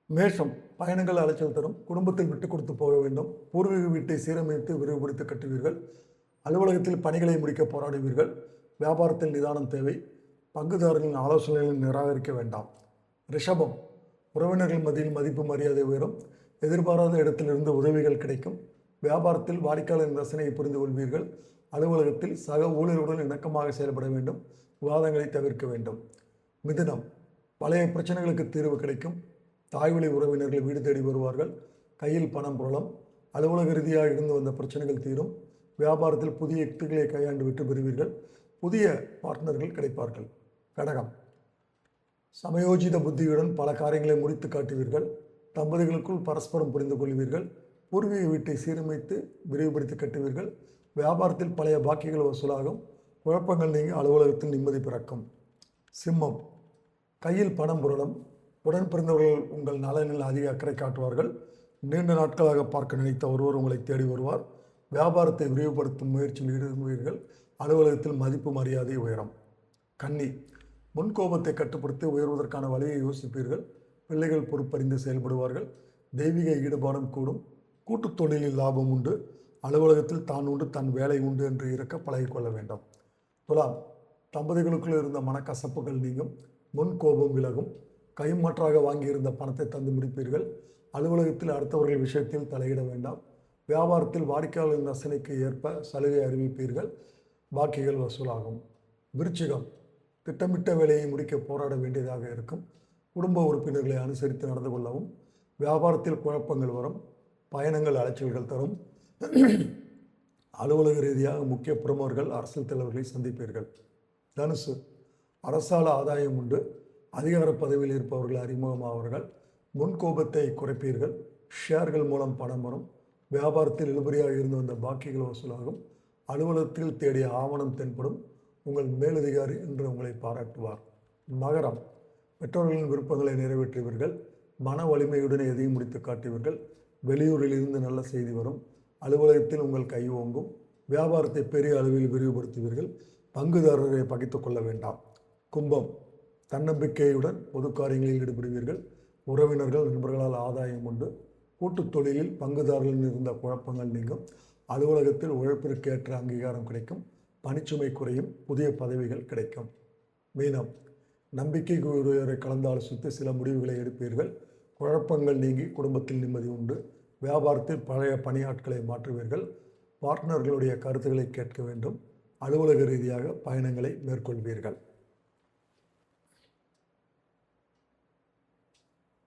மேஷம் பயணங்கள் அலைச்சல் தரும். குடும்பத்தில் விட்டு கொடுத்து போக வேண்டும். பூர்வீக வீட்டை சீரமைத்து விரிவுபடுத்தி கட்டுவீர்கள். அலுவலகத்தில் பணிகளை முடிக்க போராடுவீர்கள். வியாபாரத்தில் நிதானம் தேவை. பங்குதாரர்களின் ஆலோசனைகளை நிராகரிக்க வேண்டாம். ரிஷபம் உறவினர்கள் மத்தியில் மதிப்பு மரியாதை உயரும். எதிர்பாராத இடத்திலிருந்து உதவிகள் கிடைக்கும். வியாபாரத்தில் வாடிக்கையாளரின் ரசனையை புரிந்து கொள்வீர்கள். அலுவலகத்தில் சக ஊழியர்களுடன் இணக்கமாக செயல்பட வேண்டும். விவாதங்களை தவிர்க்க வேண்டும். மிதுனம் பழைய பிரச்சனைகளுக்கு தீர்வு கிடைக்கும். தாய்வழி உறவினர்கள் வீடு தேடி வருவார்கள். கையில் பணம் புரளும். அலுவலக ரீதியாக இருந்து வந்த பிரச்சனைகள் தீரும். வியாபாரத்தில் புதிய யுக்திகளை கையாண்டு வெற்றி பெறுவீர்கள். புதிய பார்ட்னர்கள் கிடைப்பார்கள். கடகம் சமயோஜித புத்தியுடன் பல காரியங்களை முடித்து காட்டுவீர்கள். தம்பதிகளுக்குள் பரஸ்பரம் புரிந்து கொள்வீர்கள். பூர்வீக வீட்டை சீரமைத்து விரிவுபடுத்தி கட்டுவீர்கள். வியாபாரத்தில் பழைய பாக்கிகள் வசூலாகும். குழப்பங்கள் நீங்கி அலுவலகத்தில் நிம்மதி பிறக்கும். சிம்மம் கையில் பணம் புரளும். உடன் பிறந்தவர்கள் உங்கள் நலனில் அதிக அக்கறை காட்டுவார்கள். நீண்ட நாட்களாக பார்க்க நினைத்த ஒருவர் உங்களை தேடி வருவார். வியாபாரத்தை விரிவுபடுத்தும் முயற்சியில் ஈடுபடுவீர்கள். அலுவலகத்தில் மதிப்பு மரியாதை உயரும். கன்னி முன்கோபத்தை கட்டுப்படுத்தி உயர்வதற்கான வழியை யோசிப்பீர்கள். பிள்ளைகள் பொறுப்பறிந்து செயல்படுவார்கள். தெய்வீக ஈடுபாடும் கூடும். கூட்டுத் தொழிலில் லாபம் உண்டு. அலுவலகத்தில் தான் உண்டு தன் வேலை உண்டு என்று இருக்க பழகிக்கொள்ள வேண்டும். துலாம் தம்பதிகளுக்குள் இருந்த மனக்கசப்புகள் நீங்கும். முன்கோபம் விலகும். கைமாற்றாக வாங்கியிருந்த பணத்தை தந்து முடிப்பீர்கள். அலுவலகத்தில் அடுத்தவர்கள் விஷயத்தில் தலையிட வேண்டாம். வியாபாரத்தில் வாடிக்கையாளரின் ரசனைக்கு ஏற்ப சலுகை அறிவிப்பீர்கள். பாக்கிகள் வசூலாகும். விருச்சிகம் திட்டமிட்ட வேலையை முடிக்க போராட வேண்டியதாக இருக்கும். குடும்ப உறுப்பினர்களை அனுசரித்து நடந்து கொள்ளவும். வியாபாரத்தில் குழப்பங்கள் வரும். பயணங்கள் அலைச்சல்கள் தரும். அலுவலக ரீதியாக முக்கிய பிரமுகர்கள் அரசியல் தலைவர்களை சந்திப்பீர்கள். தனுசு அரசால ஆதாயம் உண்டு. அதிகார பதவியில் இருப்பவர்கள் அறிமுகமாவார்கள். முன்கோபத்தை குறைப்பீர்கள். ஷேர்கள் மூலம் பணம் வரும். வியாபாரத்தில் இழுபறியாக இருந்து வந்த பாக்கிகள் வசூலாகும். அலுவலகத்தில் தேடிய ஆவணம் தென்படும். உங்கள் மேலதிகாரி என்று உங்களை பாராட்டுவார். மகரம் பெற்றோர்களின் விருப்பங்களை நிறைவேற்றுவீர்கள். மன வலிமையுடன் எதையும் முடித்து காட்டுவீர்கள். வெளியூரில் இருந்து நல்ல செய்தி வரும். அலுவலகத்தில் உங்கள் கை ஓங்கும். வியாபாரத்தை பெரிய அளவில் விரிவுபடுத்துவீர்கள். பங்குதாரரை பகைத்து கொள்ள வேண்டாம். கும்பம் தன்னம்பிக்கையுடன் பொது காரியங்களில் ஈடுபடுவீர்கள். உறவினர்கள் நண்பர்களால் ஆதாயம் உண்டு. கூட்டுத் தொழிலில் பங்குதாரர்களில் இருந்த குழப்பங்கள் நீங்கும். அலுவலகத்தில் உழைப்பிற்கேற்ற அங்கீகாரம் கிடைக்கும். பணிச்சுமை குறையும். புதிய பதவிகள் கிடைக்கும். மீனம் நம்பிக்கைக்கு ஒருவரை கலந்து ஆலோசித்து சில முடிவுகளை எடுப்பீர்கள். குழப்பங்கள் நீங்கி குடும்பத்தில் நிம்மதி உண்டு. வியாபாரத்தில் பழைய பணியாட்களை மாற்றுவீர்கள். பார்ட்னர்களுடைய கருத்துக்களை கேட்க வேண்டும். அலுவலக ரீதியாக பயணங்களை மேற்கொள்வீர்கள்.